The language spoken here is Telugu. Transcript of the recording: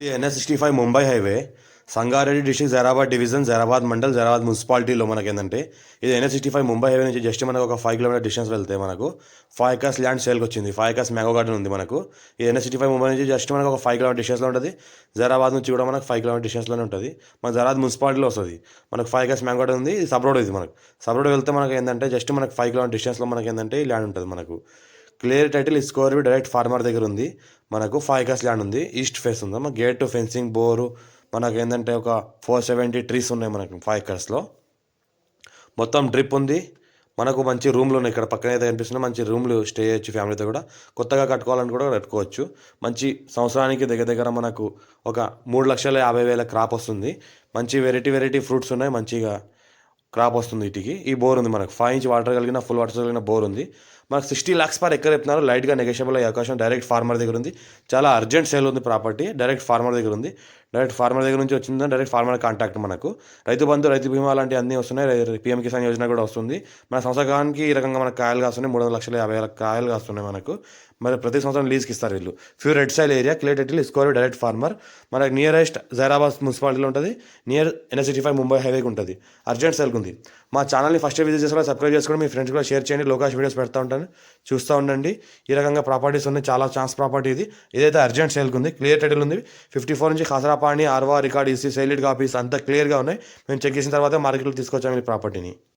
ఈ NH65 Mumbai highway Sangareddy district Zaheerabad division Zaheerabad mandal Zaheerabad మున్సిపాలిటీలో మనకేంటంటే ఇది NH65 ముంబై హైవే నుంచి జస్ట్ మనకు ఒక 5 కిలోమీటర్ డిస్టెన్స్ వెళ్తే మనకు 5 ఎకర్స్ ల్యాండ్ సేల్కి వచ్చింది. 5 ఎకర్స్ మ్యాంగో గార్డెన్ ఉంది మనకు. ఈ NH65 ముంబై నుంచి జస్ట్ మనకు ఒక 5 కిలోమీటర్ డిస్టెన్స్లో ఉంటుంది. జైరాబాద్ నుంచి కూడా మనకు 5 కిలోమీటర్ డిస్టెన్స్లోనే ఉంటుంది. మన జైరాబాద్ మున్సిపాలిటీలో వస్తుంది. మనకు 5 ఎకర్స్ మ్యాంగో గార్డెన్ ఉంది. ఇది సబ్ రోడ్ ఇది మనకు. సబ్ రోడ్ వెళ్తే మనకు ఏంటంటే జస్ట్ మనకు 5 కిలోమీటర్ డిస్టెన్స్లో మనకి ఏంటంటే ఈ ల్యాండ్ ఉంటుంది మనకు. Clear title score direct farmer దగ్గర ఉంది. మనకు 5 ఎకర్స్ ల్యాండ్ ఉంది. ఈస్ట్ ఫేస్ ఉంది. మన గేట్ ఫెన్సింగ్ బోరు మనకు ఏంటంటే ఒక 470 ట్రీస్ ఉన్నాయి మనకు 5 ఎకర్స్లో. మొత్తం డ్రిప్ ఉంది. మనకు మంచి రూమ్లు ఉన్నాయి. ఇక్కడ పక్కన అయితే కనిపిస్తున్నాయి. మంచి రూమ్లు స్టే చేయొచ్చు ఫ్యామిలీతో కూడా. కొత్తగా కట్టుకోవాలని కూడా కట్టుకోవచ్చు. మంచి సంవత్సరానికి దగ్గర దగ్గర మనకు ఒక 3,50,000 క్రాప్ వస్తుంది. మంచి వెరైటీ ఫ్రూట్స్ ఉన్నాయి. మంచిగా క్రాప్ వస్తుంది వీటికి. ఈ బోర్ ఉంది మనకు 5 ఇంచ్ వాటర్ కలిగిన ఫుల్ వాటర్ కలిగిన బోర్ ఉంది. మనకు 60 lakhs పర్ ఎకర్ చెప్తున్నారు. లైట్గా నెగోషియబుల్ అయ్యే అవకాశం డైరెక్ట్ ఫార్మర్ దగ్గర ఉంది. చాలా అర్జెంట్ సేల్ ఉంది ప్రాపర్టీ. డైరెక్ట్ ఫార్మర్ దగ్గర ఉంది. డైరెక్ట్ ఫార్మర్ దగ్గర నుంచి వచ్చిందని డైరెక్ట్ ఫార్మర్ కాంటాక్ట్ మనకు. రైతు బంధు రైతు బీమా లాంటి అన్నీ వస్తున్నాయి. PM కిసాన్ యోజన కూడా వస్తుంది. మన సంవత్సరానికి ఈ రకంగా మనకు కాయలు కాస్తున్నాయి. 3,50,000 కాయలు కాస్తున్నాయి మనకు. మరి ప్రతి సంవత్సరం లీజ్కి ఇస్తారు వీళ్ళు. Few red soil area clear title score direct farmer. మనకు నియరెస్ట్ జైరాబాద్ మున్సిపాలిటీలో ఉంటుంది. నియర్ NH65 ముంబై హైవేకి ఉంటుంది. అర్జెంట్ సేల్కి ఉంది. మా ఛానల్ని ఫస్ట్ విజిట్ చేసుకోవాలి, సబ్స్క్రైబ్ చేసుకోండి, మీ ఫ్రెండ్స్ కూడా షేర్ చేయండి. లోకాష్ వీడియోస్ పెడతా ఉంటాను, చూస్తూ ఉండండి. ఈ రకంగా ప్రాపర్టీస్ ఉన్నాయి. చాలా ఛాన్స్ ప్రాపర్టీ ఇది. ఇదైతే అర్జెంట్ సేల్కి ఉంది. క్లియర్ టైటిల్ ఉంది. 54 నుంచి ఖసరాపాణి ఆర్వా రికార్డ్ ఈసీ సైలిడ్ కాపీస్ అంతా క్లియర్గా ఉన్నాయి. మేము చెక్ చేసిన తర్వాత మార్కెట్లో తీసుకొచ్చాము ఈ ప్రాపర్టీని.